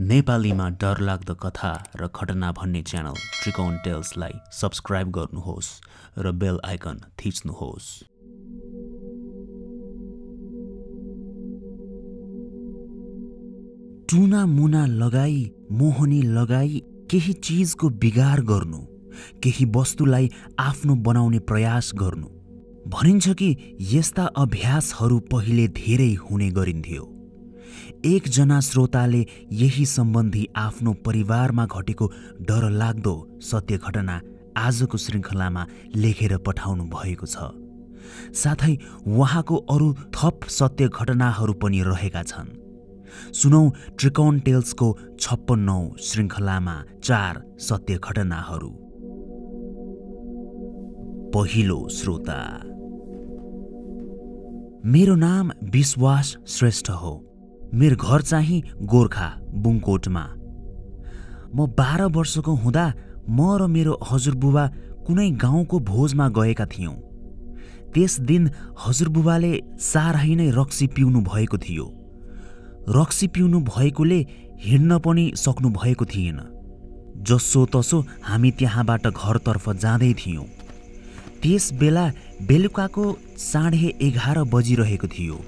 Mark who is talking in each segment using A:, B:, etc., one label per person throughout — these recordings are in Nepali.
A: नेपालीमा डरलाग्दो कथा र घटना भन्ने च्यानल त्रिकोण टेल्सलाई सब्स्क्राइब गर्नुहोस् र बेल आइकन थिच्नुहोस्। टुना मुना लगाई मोहनी लगाई केही चीजको बिगार गर्नु, केही वस्तुलाई आफ्नो बनाउने प्रयास गर्नु। भनिन्छ कि यस्ता अभ्यासहरू पहिले धेरै हुने गरिन्थ्यो। एकजना श्रोताले यही सम्बन्धी आफ्नो परिवारमा घटेको डरलाग्दो सत्य घटना आजको श्रृङ्खलामा लेखेर पठाउनु भएको छ। साथै उहाँको अरू थप सत्य घटनाहरू पनि रहेका छन्। सुनौ त्रिकोण टेल्सको 56औं श्रृङ्खलामा 4 सत्य घटनाहरू। पहिलो श्रोता। मेरो नाम विश्वास श्रेष्ठ हो। मेरो घर चाहिँ गोर्खा बुङकोटमा। म 12 वर्षको हुँदा म र मेरो हजुरबुबा कुनै गाउँको भोजमा गएका थियौँ। त्यस दिन हजुरबुबाले साह्रै नै रक्सी पिउनु भएको थियो। रक्सी पिउनु भएकोले हिँड्न पनि सक्नु भएको थिएन। जसो तसो हामी त्यहाँबाट घरतर्फ जाँदै थियौँ। त्यस बेला बेलुकाको 11:30 बजिरहेको थियो।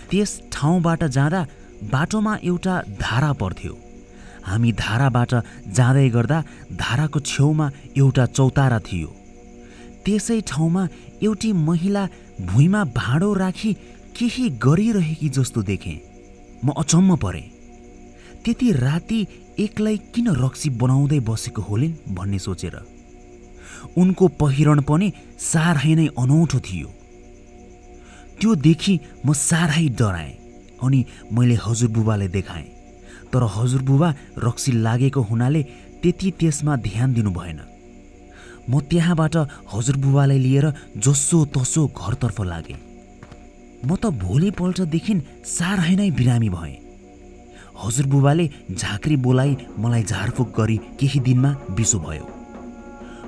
A: त्यस ठाउँबाट जाँदा बाटोमा एउटा धारा पर्थ्यो। हामी धाराबाट जाँदै गर्दा धाराको छेउमा एउटा चौतारा थियो। त्यसै ठाउँमा एउटी महिला भुइँमा भाँडो राखी केही गरिरहेकी जस्तो देखेँ। म अचम्म परेँ। त्यति राति एक्लै किन रक्सी बनाउँदै बसेको होलिन् भन्ने सोचेर। उनको पहिरन पनि साह्रै नै अनौठो थियो। त्यो देखि म साह्रै डराएँ अनि मैले हजुरबुबालाई देखाएँ। तर हजुरबुबा रक्सी लागेको हुनाले त्यति त्यसमा ध्यान दिनु भएन। म त्यहाँबाट हजुरबुबालाई लिएर जसो तसो घरतर्फ लागेँ। म त भोलिपल्टदेखि साह्रै नै बिरामी भएँ। हजुरबुबाले झाँक्री बोलाई मलाई झारफुक गरी केही दिनमा बिसो भयो।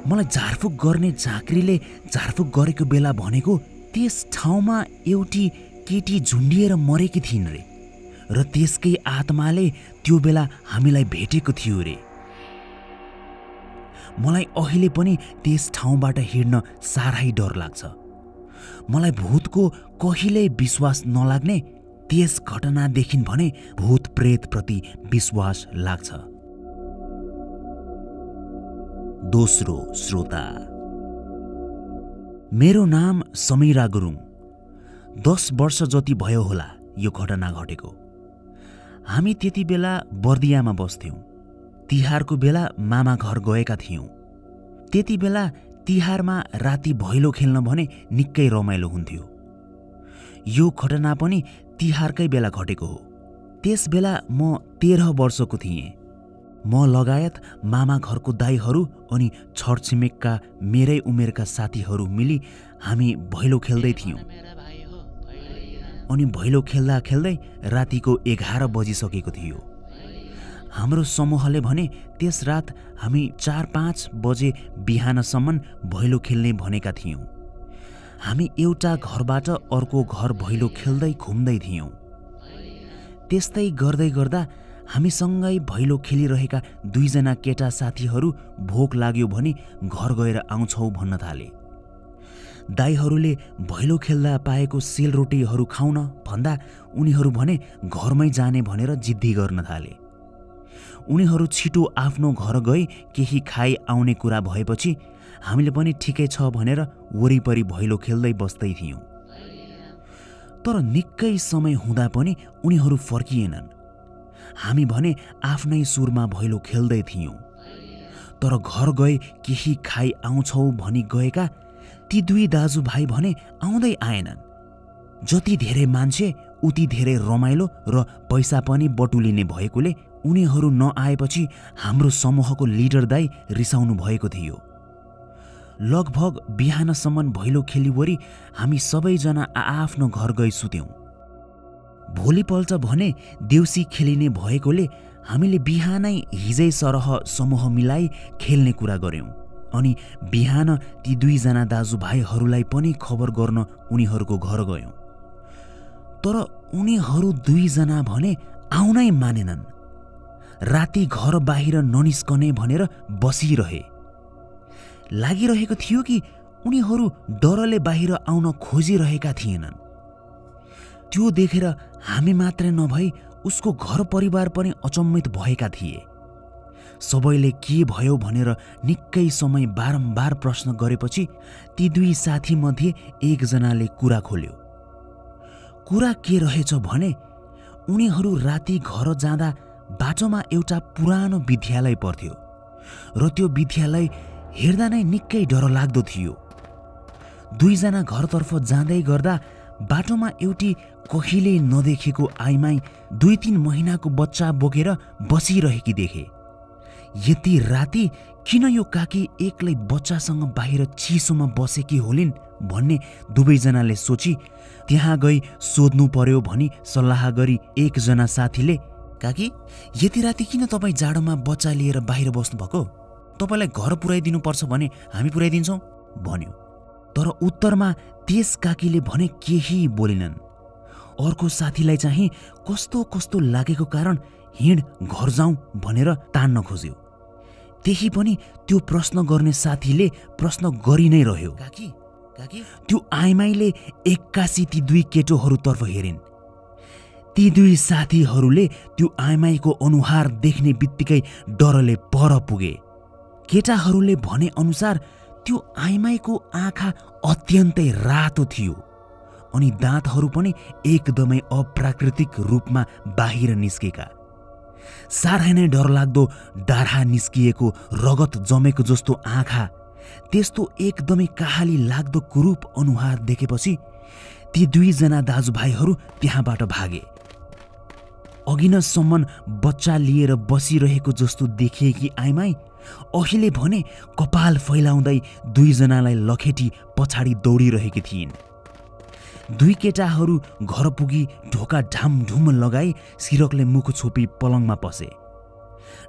A: मलाई झारफुक गर्ने झाँक्रीले झारफुक गरेको बेला भनेको त्यस ठाउँमा एउटी केटी झुन्डिएर मरेकी थिइन् रे, र त्यसकै आत्माले त्यो बेला हामीलाई भेटेको थियो रे। मलाई अहिले पनि त्यस ठाउँबाट हिँड्न साह्रै डर लाग्छ। मलाई भूतको कहिल्यै विश्वास नलाग्ने, त्यस घटनादेखि भने भूत प्रेतप्रति विश्वास लाग्छ। दोस्रो श्रोता। मेरो नाम समीरा गुरुङ। 10 वर्ष जति भयो होला यो घटना घटेको। हामी त्यति बेला बर्दियामा बस्थ्यौँ। तिहारको बेला मामा घर गएका थियौँ। त्यति बेला तिहारमा राति भैलो खेल्न भने निकै रमाइलो हुन्थ्यो। यो घटना पनि तिहारकै बेला घटेको हो। त्यस बेला म 13 वर्षको थिएँ। म लगायत मामा घरको दाइहरू अनि छरछिमेकका मेरै उमेरका साथीहरू मिली हामी भैलो खेल्दै थियौँ। अनि भैलो खेल्दा खेल्दै रातिको 11 बजिसकेको थियो। हाम्रो समूहले भने त्यस रात हामी 4-5 बजे बिहानसम्म भैलो खेल्ने भनेका थियौँ। हामी एउटा घरबाट अर्को घर भैलो खेल्दै घुम्दै थियौँ। त्यस्तै गर्दै गर्दा हामीसँगै भैलो खेलिरहेका 2 जना केटा साथीहरू भोक लाग्यो भने घर गएर आउँछौ भन्न थाले। दाइहरूले भैलो खेल्दा पाएको सेलरोटीहरू खाउन भन्दा उनीहरू भने घरमै जाने भनेर जिद्दी गर्न थाले। उनीहरू छिटो आफ्नो घर गई केही खाइ आउने कुरा भएपछि हामीले पनि ठिकै छ भनेर वरिपरि भैलो खेल्दै बस्दै थियौँ। तर निकै समय हुँदा पनि उनीहरू फर्किएनन्। हामी भने आफ्नै सुरमा भैलो खेल्दै थियौँ। तर घर गए केही खाइ आउँछौ भनी गएका ती 2 दाजुभाइ भने आउँदै आएनन्। जति धेरै मान्छे उति धेरै रमाइलो र पैसा पनि बटुलिने भएकोले उनीहरू नआएपछि हाम्रो समूहको लिडर दाइ रिसाउनु भएको थियो। लगभग बिहानसम्म भैलो खेलिवरी हामी सबैजना आआफ्नो घर गई सुत्यौँ। भोलिपल्ट भने देउसी खेलिने भएकोले हामीले बिहानै हिजै सरह समूह मिलाई खेल्ने कुरा गर्यौँ। अनि बिहान ती 2 जना दाजुभाइहरूलाई पनि खबर गर्न उनीहरूको घर गयौँ। तर उनीहरू 2 जना भने आउनै मानेनन्। राति घर बाहिर ननिस्कने भनेर बसिरहे। लागिरहेको थियो कि उनीहरू डरले बाहिर आउन खोजिरहेका थिएनन्। त्यो देखेर हामी मात्रै नभई उसको घर परिवार पनि अचम्मित भएका थिए। सबैले के भयो भनेर निकै समय बारम्बार प्रश्न गरेपछि ती दुई साथी मध्ये एकजनाले कुरा खोल्यो। कुरा के रहेछ भने उनीहरू राति घर जाँदा बाटोमा एउटा पुरानो विद्यालय पर्थ्यो र त्यो विद्यालय हेर्दा नै निकै डरलाग्दो थियो। दुईजना घरतर्फ जाँदै गर्दा बाटोमा एउटी कहिले नदेखेको आइमाई 2-3 महिनाको बच्चा बोकेर बसिरहेकी देखे। यति राति किन यो काकी एक्लै बच्चासँग बाहिर चिसोमा बसेकी होलिन् भन्ने दुवैजनाले सोची त्यहाँ गई सोध्नु पर्यो भनी सल्लाह गरी एकजना साथीले, काकी यति राति किन तपाईँ जाडोमा बच्चा लिएर बाहिर बस्नुभएको? तपाईँलाई घर पुर्याइदिनु पर्छ भने हामी पुर्याइदिन्छौँ भन्यो। तर उत्तरमा त्यस काकीले भने केही बोलिनन्। अर्को साथीलाई चाहिँ कस्तो कस्तो लागेको कारण हिँड घर जाउँ भनेर तान्न खोज्यो। त्यही पनि त्यो प्रश्न गर्ने साथीले प्रश्न गरि नै रह्यो। काकी काकी त्यो आइमाईले एक्कासी ती दुई केटोहरूतर्फ हेरिन्। ती दुई साथीहरूले त्यो आइमाईको अनुहार देख्ने बित्तिकै डरले पर पुगे। केटाहरूले भने अनुसार त्यो आइमाईको आँखा अत्यन्तै रातो थियो अनि दाँतहरू पनि एकदमै अप्राकृतिक रूपमा बाहिर निस्केका। साह्रै नै डरलाग्दो डाढा निस्किएको रगत जमेको जस्तो आँखा, त्यस्तो एकदमै काहाली लाग्दो कुरूप अनुहार देखेपछि ती दुईजना दाजुभाइहरू त्यहाँबाट भागे। अघि नसम्म बच्चा लिएर बसिरहेको जस्तो देखिएकी आइमाई अहिले भने कपाल फैलाउँदै दुईजनालाई लखेटी पछाडि दौडिरहेकी थिइन्। दुई केटाहरू घर पुगी ढोका ढामढुम लगाई सिरकले मुख छोपी पलङमा पसे।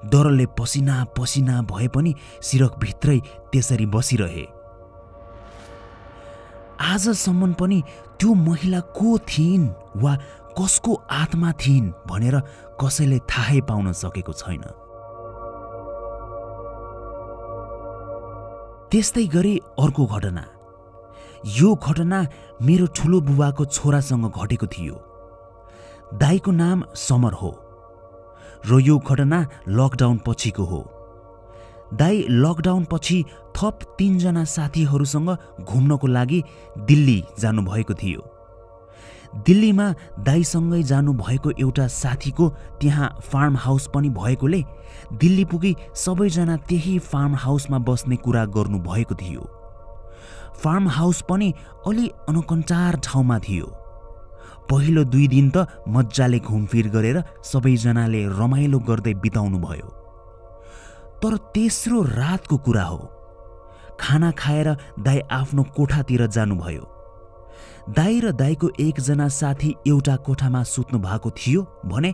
A: डरले पसिना पसिना भए पनि सिरक भित्रै त्यसरी बसिरहे। आजसम्म पनि त्यो महिला को थिइन् वा कसको आत्मा थिइन् भनेर कसैले थाहै पाउन सकेको छैन। त्यस्तै गरी अर्को घटना। यो घटना मेरो ठुलो बुबाको छोरासँग घटेको थियो। दाइको नाम समर हो र यो घटना लकडाउन पछिको हो। दाइ लकडाउन पछि थप 3 जना साथीहरूसँग घुम्नको लागि दिल्ली जानुभएको थियो। दिल्लीमा दाइसँगै जानुभएको एउटा साथीको त्यहाँ फार्म हाउस पनि भएकोले दिल्ली पुगी सबैजना त्यही फार्म हाउसमा बस्ने कुरा गर्नुभएको थियो। फार्म हाउस पनि अलि अनकन्टार ठाउँमा थियो। पहिलो 2 दिन त मज्जाले घुमफिर गरेर सबैजनाले रमाइलो गर्दै बिताउनु भयो। तर तेस्रो रातको कुरा हो। खाना खाएर दाइ आफ्नो कोठातिर जानुभयो। दाइ र दाइको एकजना साथी एउटा कोठामा सुत्नु भएको थियो भने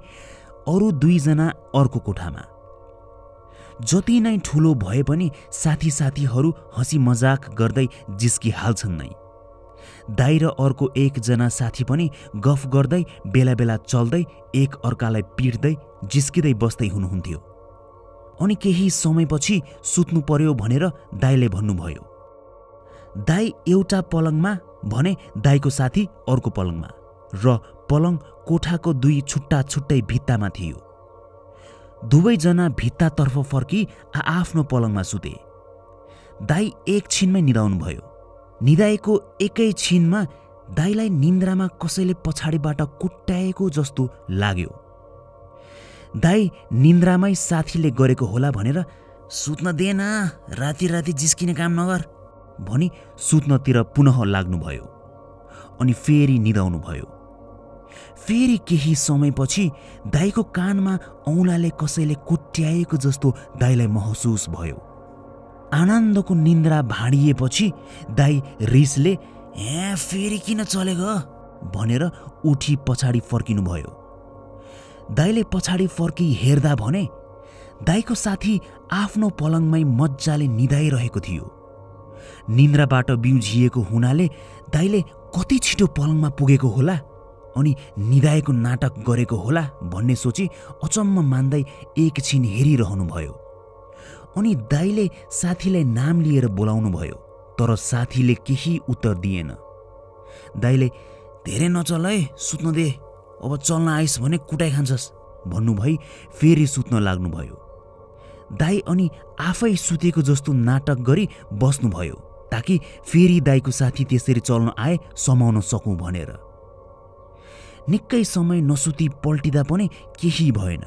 A: अरू 2 जना अर्को कोठामा। जति नै ठुलो भए पनि साथीहरू हँसी मजाक गर्दै जिस्किहाल्छन् नै। दाइ र अर्को एकजना साथी पनि गफ गर्दै बेला बेला चल्दै एक अर्कालाई पिट्दै जिस्किँदै बस्दै हुनुहुन्थ्यो। अनि केही समयपछि सुत्नु पर्यो भनेर दाइले भन्नुभयो। दाइ एउटा पलङमा भने दाइको साथी अर्को पलङमा र पलङ कोठाको 2 छुट्टा छुट्टै भित्तामा थियो। दुवैजना भित्तातर्फ फर्की आफ्नो पलङमा सुते। दाइ एक छिनमै निदाउनु भयो। निदाएको एकै छिनमा दाइलाई निन्द्रामा कसैले पछाडिबाट कुट्याएको जस्तो लाग्यो। दाइ निन्द्रामै साथीले गरेको होला भनेर सुत्न देन, राति राति जिस्किने काम नगर भनी सुत्नतिर पुनः लाग्नुभयो अनि फेरि निदाउनु भयो। फेरि केही समयपछि दाइको कानमा औँलाले कसैले कुट्याएको जस्तो दाइलाई महसुस भयो। आनन्दको निन्द्रा भाँडिएपछि दाइ रिसले फेरि किन चलेको भनेर उठी पछाडि फर्किनु भयो। दाइले पछाडि फर्की हेर्दा भने दाइको साथी आफ्नो पलङमै मज्जाले निदाइरहेको थियो। निन्द्राबाट बिउझिएको हुनाले दाइले कति छिटो पलङमा पुगेको होला अनि निदाएको नाटक गरेको होला भन्ने सोची अचम्म मान्दै एकछिन हेरिरहनुभयो। अनि दाइले साथीलाई नाम लिएर बोलाउनु भयो, तर साथीले केही उत्तर दिएन। दाइले धेरै नचल है, सुत्न दे, अब चल्न आइस भने कुटाइ खान्छस् भन्नुभई फेरि सुत्न लाग्नुभयो। दाइ अनि आफै सुतेको जस्तो नाटक गरी बस्नुभयो ताकि फेरि दाइको साथी त्यसरी चल्न आए समाउन सकौँ भनेर। निकै समय नसुती पल्टिँदा पनि केही भएन।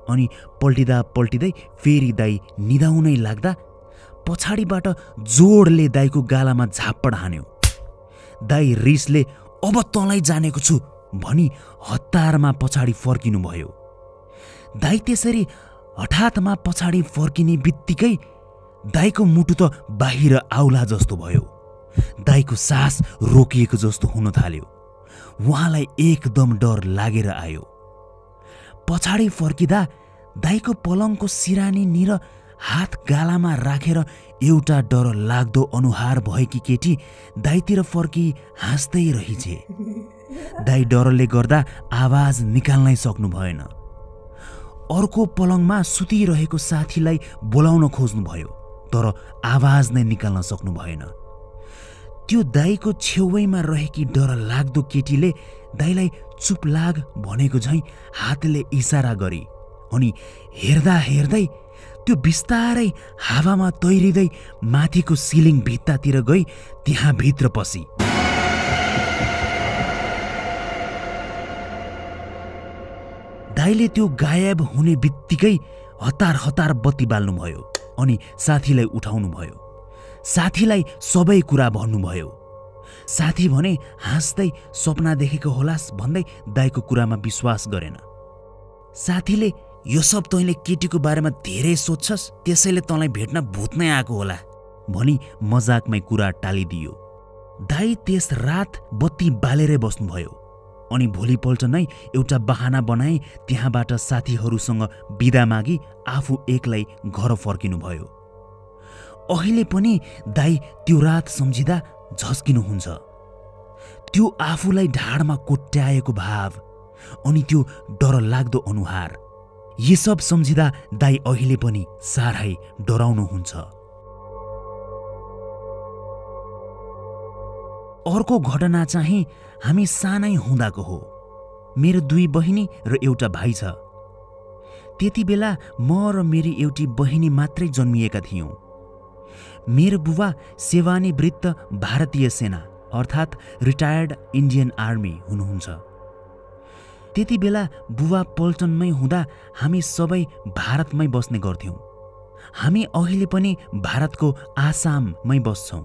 A: अनि पल्टिँदा पल्टिँदै फेरि दाइ निदाउनै लाग्दा पछाडिबाट जोडले दाइको गालामा झाप्पड हान्यो। दाइ रिसले अब तँलाई जानेको छु भनी हतारमा पछाडि फर्किनुभयो। दाइ त्यसरी हठातमा पछाडि फर्किने बित्तिकै दाइको मुटु त बाहिर आउला जस्तो भयो। दाइको सास रोकिएको जस्तो हुन थाल्यो। उहाँलाई एकदम डर लागेर आयो। पछाडि फर्किँदा दाइको पलङको सिरानीनिर हात गालामा राखेर एउटा डर लाग्दो अनुहार भएकी केटी दाइतिर फर्की हाँस्दै रहिछे। दाइ डरले गर्दा आवाज निकाल्नै सक्नु भएन। अर्को पलङमा सुतिरहेको साथीलाई बोलाउन खोज्नुभयो, तर आवाज नै निकाल्न सक्नु भएन। त्यो दाइको छेउैमा रहेकी डर लाग्दो केटीले दाइलाई चुप लाग भनेको झैँ हातले इसारा गरी अनि हेर्दा हेर्दै त्यो बिस्तारै हावामा तैरिँदै माथिको सिलिङ भित्तातिर गई त्यहाँ भित्र पसी। दाइले त्यो गायब हुने बित्तिकै हतार हतार बत्ती बाल्नुभयो अनि साथीलाई उठाउनुभयो। साथीलाई सबै कुरा भन्नुभयो। साथी भने हाँस्दै सपना देखेको होलास् भन्दै दाइको कुरामा विश्वास गरेन। साथीले यो सब तैँले केटीको बारेमा धेरै सोध्छस्, त्यसैले तँलाई भेट्न भूत नै आएको होला भनी मजाकमै कुरा टालिदियो। दाइ त्यस रात बत्ती बालेरै बस्नुभयो अनि भोलिपल्ट नै एउटा बहाना बनाई त्यहाँबाट साथीहरूसँग बिदा मागी आफू एक्लै घर फर्किनुभयो। अहिले पनि दाइ त्यो रात सम्झिँदा झस्किनुहुन्छ। त्यो आफूलाई ढाडमा कोट्याएको भाव अनि त्यो डरलाग्दो अनुहार, यी सब सम्झिँदा दाइ अहिले पनि साह्रै डराउनुहुन्छ। अर्को घटना चाहिँ हामी सानै हुँदाको हो। मेरो 2 बहिनी र एउटा भाइ छ। त्यति बेला म र मेरी एउटी बहिनी मात्रै जन्मिएका थियौँ। मेरो बुबा सेवानिवृत्त भारतीय सेना अर्थात् रिटायर्ड इन्डियन आर्मी हुनुहुन्छ। त्यति बेला बुबा पल्टनमै हुँदा हामी सबै भारतमै बस्ने गर्थ्यौँ। हामी अहिले पनि भारतको आसाममै बस्छौँ।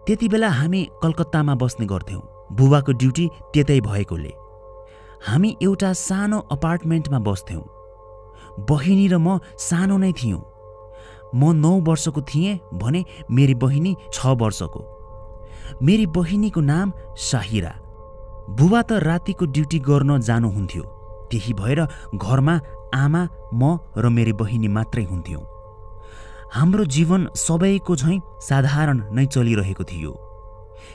A: त्यति बेला हामी कलकत्तामा बस्ने गर्थ्यौँ। बुबाको ड्युटी त्यतै भएकोले हामी एउटा सानो अपार्टमेन्टमा बस्थ्यौँ। बहिनी र म सानो नै थियौँ। म 9 वर्षको थिएँ भने मेरी बहिनी 6 वर्षको। मेरी बहिनीको नाम साहिरा। बुबा त रातिको ड्युटी गर्न जानुहुन्थ्यो, त्यही भएर घरमा आमा, म र मेरी बहिनी मात्रै हुन्थ्यौँ। हाम्रो जीवन सबैको झैँ साधारण नै चलिरहेको थियो।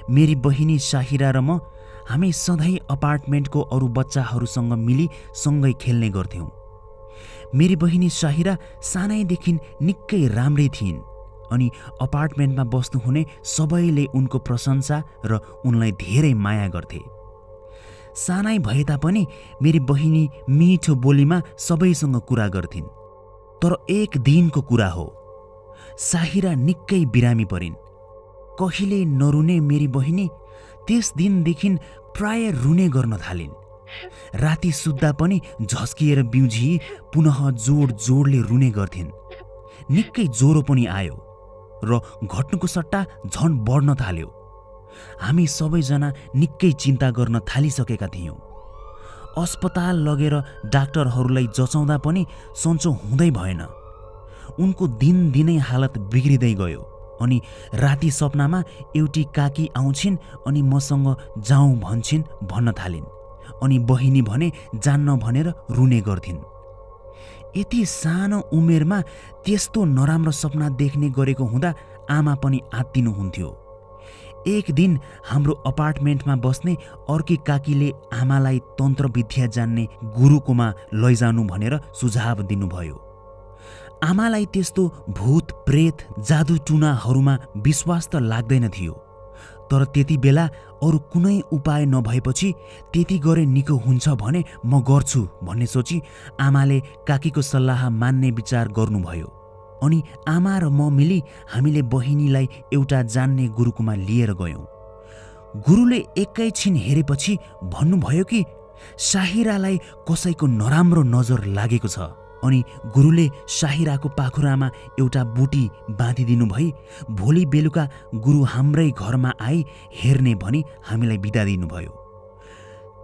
A: मेरी बहिनी साहिरा र म हामी सधैँ अपार्टमेन्टको अरू बच्चाहरूसँग मिली सँगै खेल्ने गर्थ्यौँ। मेरी बहिनी साहिरा सानैदेखि निकै राम्रै थिइन् अनि अपार्टमेन्टमा बस्नुहुने सबैले उनको प्रशंसा र उनलाई धेरै माया गर्थे। सानै भए तापनि मेरी बहिनी मिठो बोलीमा सबैसँग कुरा गर्थिन्। तर एक दिनको कुरा हो, साहिरा निकै बिरामी परिन्। कहिले नरुने मेरी बहिनी त्यस दिनदेखि प्राय रुने गर्न थालिन्। राति सुत्दा पनि झस्किएर बिउझी पुनः जोडले रुने गर्थिन्। निकै ज्वरो पनि आयो र घट्नुको सट्टा झन बढ्न थाल्यो। हामी सबैजना निकै चिन्ता गर्न थालिसकेका थियौँ। अस्पताल लगेर डाक्टरहरूलाई जचाउँदा पनि सन्चो हुँदै भएन। उनको दिनदिनै हालत बिग्रिँदै गयो अनि राति सपनामा एउटी काकी आउँछिन् अनि मसँग जाउँ भन्छन् भन्न थालिन् अनि बहिनी भने जान्न भनेर रुने गर्थिन्। यति सानो उमेरमा त्यस्तो नराम्रो सपना देख्ने गरेको हुँदा आमा पनि आत्तिनुहुन्थ्यो। एक दिन हाम्रो अपार्टमेन्टमा बस्ने अर्की काकीले आमालाई तन्त्र विद्या जान्ने गुरुकोमा लैजानु भनेर सुझाव दिनुभयो। आमालाई त्यस्तो भूत प्रेत जादु टुनाहरूमा विश्वास त लाग्दैन थियो, तर त्यति बेला अरू कुनै उपाय नभएपछि त्यति गरे निको हुन्छ भने म गर्छु भन्ने सोची आमाले काकीको सल्लाह मान्ने विचार गर्नुभयो। अनि आमा र म मिली हामीले बहिनीलाई एउटा जान्ने गुरुकोमा लिएर गयौँ। गुरुले एकैछिन हेरेपछि भन्नुभयो कि साहिरालाई कसैको नराम्रो नजर लागेको छ। अनि गुरुले साहिराको पाखुरामा एउटा बुटी बाँधिदिनु भई भोलि बेलुका गुरु हाम्रै घरमा आई हेर्ने भनी हामीलाई बिदा दिनुभयो।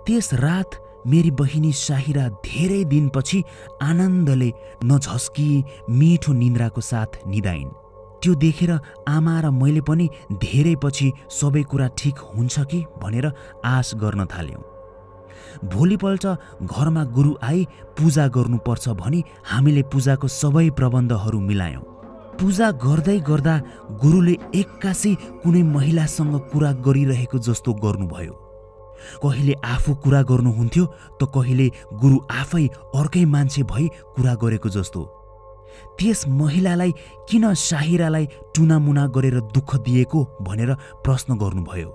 A: त्यस रात मेरी बहिनी साहिरा धेरै दिनपछि आनन्दले नझस्की मिठो निन्द्राको साथ निदाइन्। त्यो देखेर आमा र मैले पनि धेरै पछि सबै कुरा ठिक हुन्छ कि भनेर आश गर्न थाल्यौँ। भोलिपल्ट घरमा गुरु आई पूजा गर्नुपर्छ भनी हामीले पूजाको सबै प्रबन्धहरू मिलायौँ। पूजा गर्दै गर्दा गुरुले एक्कासी कुनै महिलासँग कुरा गरिरहेको जस्तो गर्नुभयो। कहिले आफू कुरा गर्नुहुन्थ्यो त कहिले गुरु आफै अर्कै मान्छे भई कुरा गरेको जस्तो। त्यस महिलालाई किन साहिरालाई टुनामुना गरेर दुःख दिएको भनेर प्रश्न गर्नुभयो।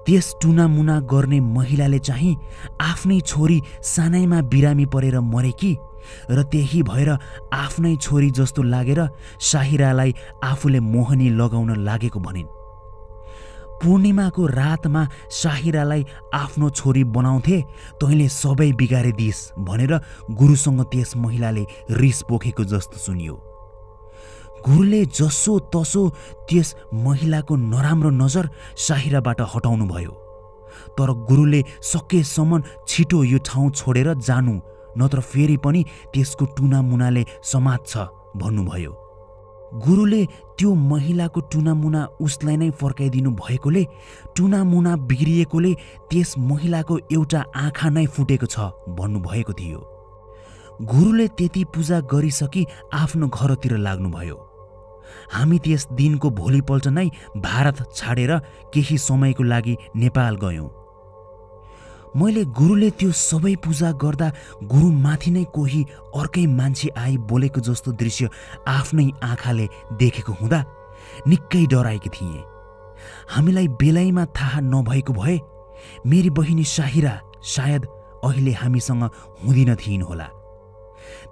A: त्यस टुनामुना गर्ने महिलाले चाहिँ आफ्नै छोरी सानैमा बिरामी परेर मरेकी र त्यही भएर आफ्नै छोरी जस्तो लागेर साहिरालाई आफूले मोहनी लगाउन लागेको भनिन्। पूर्णिमाको रातमा साहिरालाई आफ्नो छोरी बनाउँथे, तैँले सबै बिगारिदिस् भनेर गुरुसँग त्यस महिलाले रिस पोखेको जस्तो सुनियो। गुरुले जसो तसो त्यस महिलाको नराम्रो नजर साहिराबाट हटाउनु भयो, तर गुरुले सकेसम्म छिटो यो ठाउँ छोडेर जानु, नत्र फेरि पनि त्यसको टुनामुनाले समात्छ भन्नुभयो। गुरुले त्यो महिलाको टुनामुना उसलाई नै फर्काइदिनु भएकोले टुनामुना बिग्रिएकोले त्यस महिलाको एउटा आँखा नै फुटेको छ भन्नुभएको थियो। गुरुले त्यति पूजा गरिसकी आफ्नो घरतिर लाग्नुभयो। हामी त्यस दिनको भोलिपल्ट नै भारत छाडेर केही समयको लागि नेपाल गयौँ। मैले गुरुले त्यो सबै पूजा गर्दा गुरुमाथि नै कोही अर्कै मान्छे आई बोलेको जस्तो दृश्य आफ्नै आँखाले देखेको हुँदा निकै डराएकी थिएँ। हामीलाई बेलैमा थाहा नभएको भए मेरी बहिनी साहिरा सायद अहिले हामीसँग हुँदिन थिइन् होला।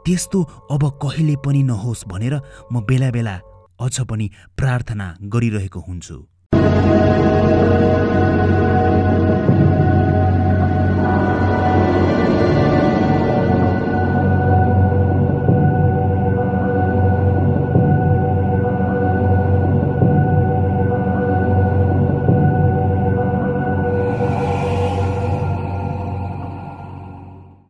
A: त्यस्तो अब कहिले पनि नहोस् भनेर म बेला बेला अझ पनि प्रार्थना गरिरहेको हुन्छु।